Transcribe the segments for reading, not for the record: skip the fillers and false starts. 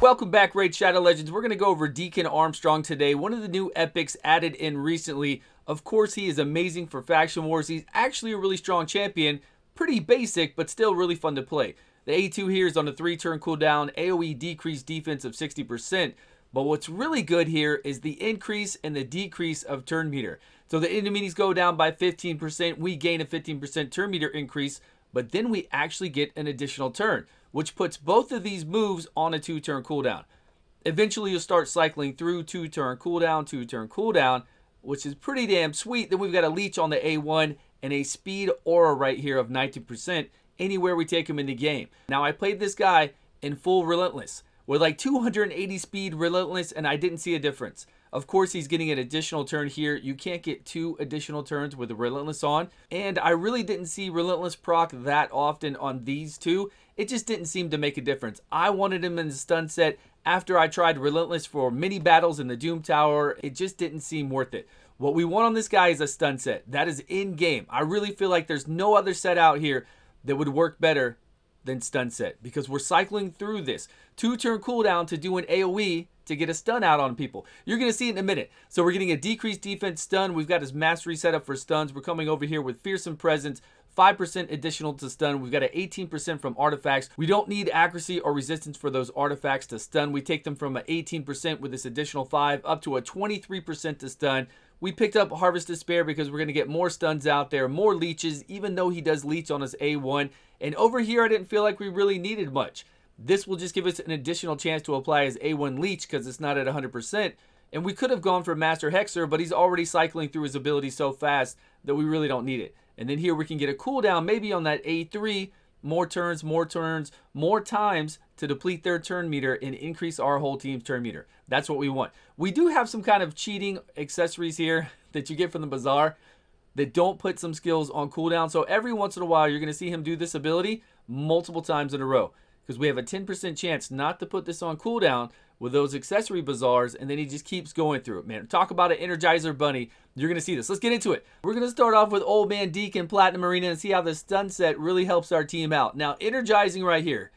Welcome back, Raid Shadow Legends. We're going to go over Deacon Armstrong today, one of the new epics added in recently. Of course, he is amazing for faction wars. He's actually a really strong champion, pretty basic, but still really fun to play. The A2 here is on a 3-turn cooldown, AoE decreased defense of 60%. But what's really good here is the increase and the decrease of turn meter. So the enemies go down by 15%, we gain a 15% turn meter increase, but then we actually get an additional turn, which puts both of these moves on a 2-turn cooldown. Eventually you'll start cycling through 2-turn cooldown, 2-turn cooldown, which is pretty damn sweet. Then we've got a leech on the A1 and a speed aura right here of 90% anywhere we take him in the game. Now I played this guy in full relentless with like 280 speed relentless, and I didn't see a difference. Of course, he's getting an additional turn here. You can't get 2 additional turns with the relentless on, and I really didn't see relentless proc that often on these two. It just didn't seem to make a difference. I wanted him in the stun set after I tried relentless for mini battles in the Doom Tower. It just didn't seem worth it. What we want on this guy is a stun set. That is in game. I really feel like there's no other set out here that would work better than stun set, because we're cycling through this 2-turn cooldown to do an AoE to get a stun out on people. You're going to see it in a minute. So we're getting a decreased defense stun. We've got his mastery set up for stuns. We're coming over here with fearsome presence, 5% additional to stun. We've got an 18% from artifacts. We don't need accuracy or resistance for those artifacts to stun. We take them from an 18% with this additional 5 up to a 23% to stun. We picked up Harvest Despair because we're going to get more stuns out there, more leeches, even though he does leech on his A1. And over here, I didn't feel like we really needed much. This will just give us an additional chance to apply his A1 leech because it's not at 100%. And we could have gone for Master Hexer, but he's already cycling through his ability so fast that we really don't need it. And then here we can get a cooldown maybe on that A3, more turns, more times to deplete their turn meter and increase our whole team's turn meter. That's what we want. We do have some kind of cheating accessories here that you get from the bazaar that don't put some skills on cooldown. So every once in a while, you're going to see him do this ability multiple times in a row, because we have a 10% chance not to put this on cooldown with those accessory bazaars, and then he just keeps going through it, man. Talk about an Energizer bunny. You're going to see this. Let's get into it. We're going to start off with Old Man Deacon Platinum Arena and see how the stun set really helps our team out. Now, energizing right here.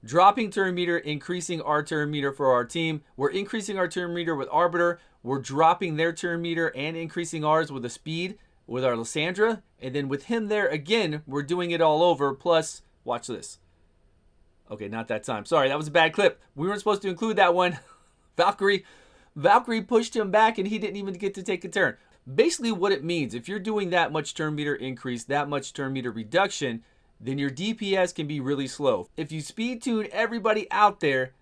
Dropping turn meter, increasing our turn meter for our team. We're increasing our turn meter with Arbiter. We're dropping their turn meter and increasing ours with the speed with our Lysandra. And then with him there, again, we're doing it all over. Plus, watch this. Okay, not that time. Sorry, that was a bad clip. We weren't supposed to include that one. Valkyrie pushed him back and he didn't even get to take a turn. Basically what it means, if you're doing that much turn meter increase, that much turn meter reduction, then your DPS can be really slow. If you speed tune everybody out there,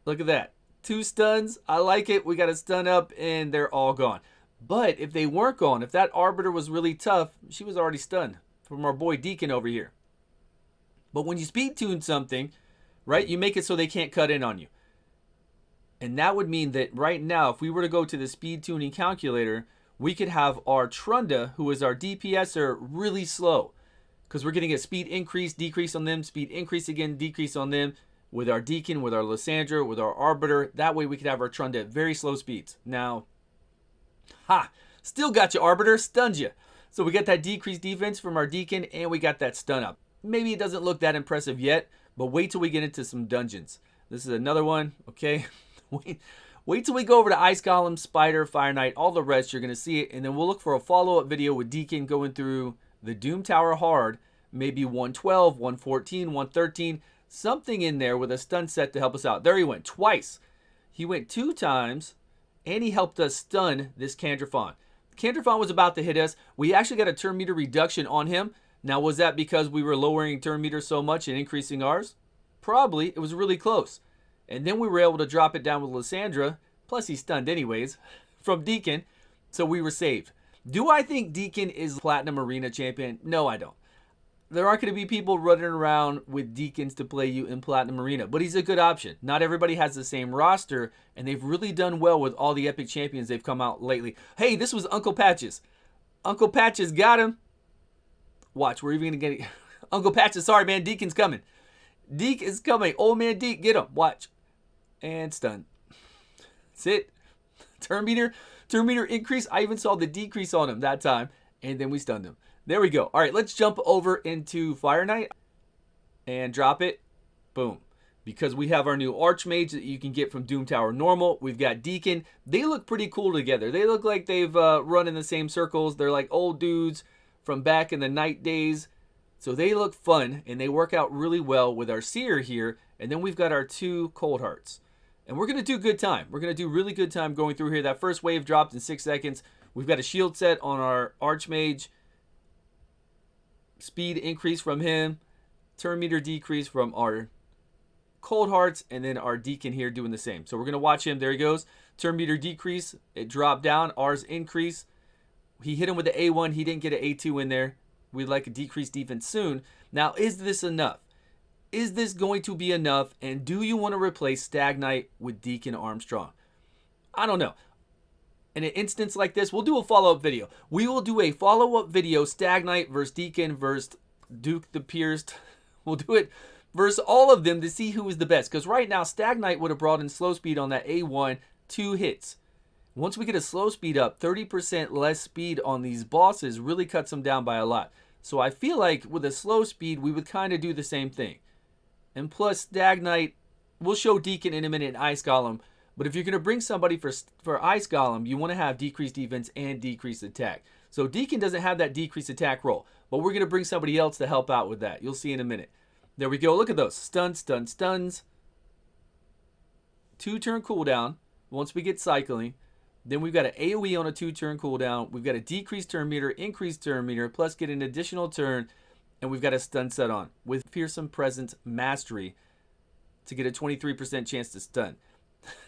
look at that. 2 stuns, I like it. We got a stun up and they're all gone. But if they weren't gone, if that Arbiter was really tough, she was already stunned from our boy Deacon over here. But when you speed tune something, right, you make it so they can't cut in on you. And that would mean that right now, if we were to go to the speed tuning calculator, we could have our Trunda, who is our DPSer, really slow. Because we're getting a speed increase, decrease on them, speed increase again, decrease on them. With our Deacon, with our Lysandra, with our Arbiter. That way we could have our Trunda at very slow speeds. Now, still got you, Arbiter, stunned you. So we got that decreased defense from our Deacon, and we got that stun up. Maybe it doesn't look that impressive yet, but wait till we get into some dungeons. This is another one, okay? Wait till we go over to Ice Golem, Spider, Fire Knight, all the rest. You're going to see it, and then we'll look for a follow-up video with Deacon going through the Doom Tower hard, maybe 112, 114, 113, something in there with a stun set to help us out. There he went, twice. He went 2 times, and he helped us stun this Candrafon. Candrafon was about to hit us. We actually got a turn meter reduction on him. Now, was that because we were lowering turn meter so much and increasing ours? Probably. It was really close. And then we were able to drop it down with Lysandra. Plus, he's stunned anyways from Deacon. So we were saved. Do I think Deacon is Platinum Arena champion? No, I don't. There aren't going to be people running around with Deacons to play you in Platinum Arena. But he's a good option. Not everybody has the same roster. And they've really done well with all the epic champions they've come out lately. Hey, this was Uncle Patches. Uncle Patches got him. Watch, we're even going to get it. Uncle Patches, sorry, man. Deacon's coming. Deke is coming. Old man Deke, get him. Watch. And stun. That's it. Turn meter increase. I even saw the decrease on him that time. And then we stunned him. There we go. All right, let's jump over into Fire Knight. And drop it. Boom. because we have our new Archmage that you can get from Doom Tower normal. We've got Deacon. They look pretty cool together. They look like they've run in the same circles. They're like old dudes from back in the night days. So they look fun, and they work out really well with our Seer here. And then we've got our 2 Cold Hearts. And we're going to do good time. We're going to do really good time going through here. That first wave dropped in 6 seconds. We've got a shield set on our Archmage. Speed increase from him. Turn meter decrease from our Cold Hearts. And then our Deacon here doing the same. So we're going to watch him. There he goes. Turn meter decrease. It dropped down. Ours increase. He hit him with the A1. He didn't get an A2 in there. We'd like a decreased defense soon. Now, is this enough? Is this going to be enough? And do you want to replace Stag Knight with Deacon Armstrong? I don't know. In an instance like this, we'll do a follow-up video. We will do a follow-up video, Stag Knight versus Deacon versus Duke the Pierced. We'll do it versus all of them to see who is the best. Because right now, Stag Knight would have brought in slow speed on that A1, 2 hits. Once we get a slow speed up, 30% less speed on these bosses really cuts them down by a lot. So I feel like with a slow speed, we would kind of do the same thing. And plus, Stag Knight, we'll show Deacon in a minute in Ice Golem. But if you're going to bring somebody for Ice Golem, you want to have decreased defense and decreased attack. So Deacon doesn't have that decreased attack roll. But we're going to bring somebody else to help out with that. You'll see in a minute. There we go. Look at those. Stuns, stuns, stuns. 2-turn cooldown once we get cycling. Then we've got an AoE on a 2-turn cooldown. We've got a decreased turn meter, increased turn meter, plus get an additional turn. And we've got a stun set on with Fearsome Presence Mastery to get a 23% chance to stun.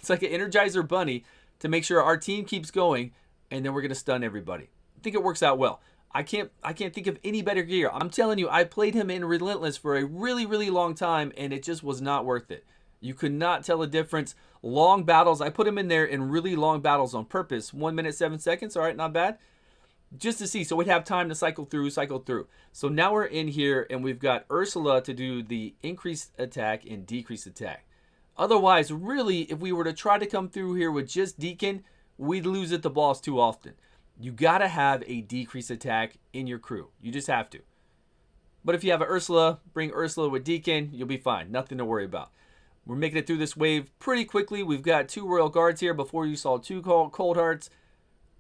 It's like an Energizer bunny to make sure our team keeps going, and then we're going to stun everybody. I think it works out well. I can't think of any better gear. I'm telling you, I played him in Relentless for a really, really long time, and it just was not worth it. You could not tell a difference. Long battles. I put him in there in really long battles on purpose. 1 minute, 7 seconds. All right, not bad. Just to see. So we'd have time to cycle through. So now we're in here, and we've got Ursula to do the increased attack and decreased attack. Otherwise, really, if we were to try to come through here with just Deacon, we'd lose at the boss too often. You got to have a decreased attack in your crew. You just have to. But if you have an Ursula, bring Ursula with Deacon, you'll be fine. Nothing to worry about. We're making it through this wave pretty quickly. We've got 2 Royal Guards here. Before you saw 2 Cold Hearts.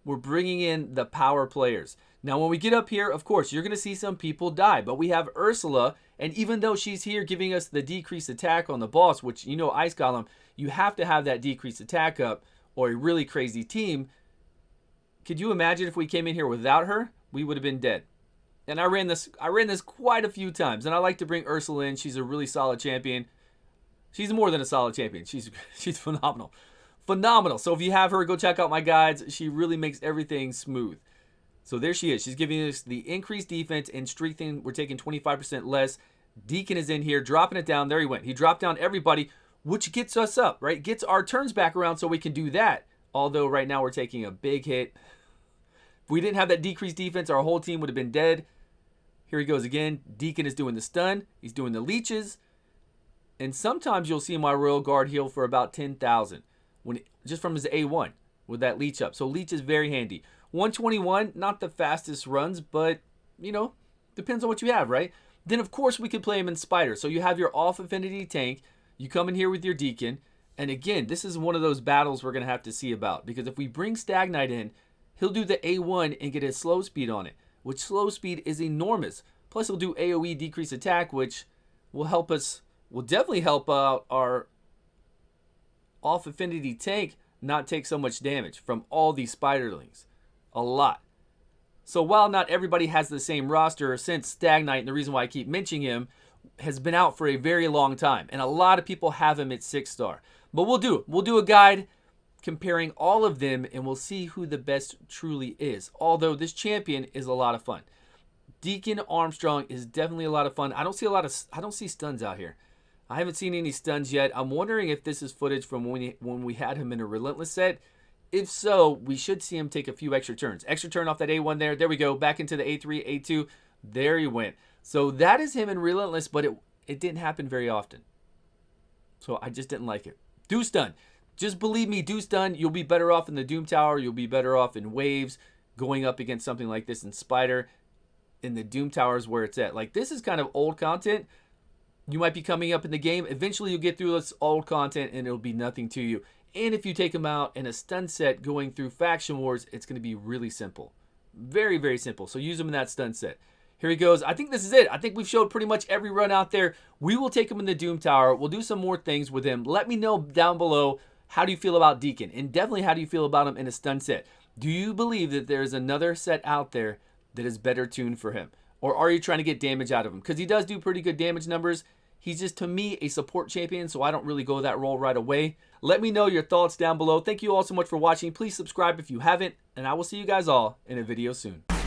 We're bringing in the power players. Now, when we get up here, of course, you're going to see some people die. But we have Ursula, and even though she's here giving us the decreased attack on the boss, which, you know, Ice Golem, you have to have that decreased attack up or a really crazy team. Could you imagine if we came in here without her? We would have been dead. And I ran this quite a few times, and I like to bring Ursula in. She's a really solid champion. She's more than a solid champion. She's phenomenal. Phenomenal. So if you have her, go check out my guides. She really makes everything smooth. So there she is. She's giving us the increased defense and strengthening. We're taking 25% less. Deacon is in here, dropping it down. There he went. He dropped down everybody, which gets us up, right? Gets our turns back around so we can do that. Although right now we're taking a big hit. If we didn't have that decreased defense, our whole team would have been dead. Here he goes again. Deacon is doing the stun. He's doing the leeches. And sometimes you'll see my Royal Guard heal for about 10,000 just from his A1 with that leech up. So leech is very handy. 121, not the fastest runs, but, you know, depends on what you have, right? Then, of course, we could play him in Spider. So you have your off affinity tank. You come in here with your Deacon. And again, this is one of those battles we're going to have to see about. Because if we bring Stag Knight in, he'll do the A1 and get his slow speed on it, which slow speed is enormous. Plus, he'll do AoE decrease attack, which will help us, will definitely help out our off affinity tank not take so much damage from all these spiderlings. A lot. So while not everybody has the same roster, since Stag Knight, and the reason why I keep mentioning him, has been out for a very long time. And a lot of people have him at 6-star. But we'll do a guide comparing all of them, and we'll see who the best truly is. Although this champion is a lot of fun. Deacon Armstrong is definitely a lot of fun. I don't see stuns out here. I haven't seen any stuns yet. I'm wondering if this is footage from when we had him in a Relentless set. If so, we should see him take a few extra turns. Extra turn off that A1 there. There we go. Back into the A3, A2. There he went. So that is him in Relentless, but it didn't happen very often. So I just didn't like it. Do stun. Just believe me, do stun. You'll be better off in the Doom Tower. You'll be better off in waves going up against something like this in Spider. In the Doom Tower is where it's at. Like, this is kind of old content. You might be coming up in the game. Eventually, you'll get through this old content and it'll be nothing to you. And if you take him out in a stun set going through Faction Wars, it's going to be really simple. Very, very simple. So use him in that stun set. Here he goes. I think this is it. I think we've showed pretty much every run out there. We will take him in the Doom Tower. We'll do some more things with him. Let me know down below, how do you feel about Deacon? And definitely, how do you feel about him in a stun set? Do you believe that there's another set out there that is better tuned for him? Or are you trying to get damage out of him? Because he does do pretty good damage numbers. He's just, to me, a support champion, so I don't really go that role right away. Let me know your thoughts down below. Thank you all so much for watching. Please subscribe if you haven't, and I will see you guys all in a video soon.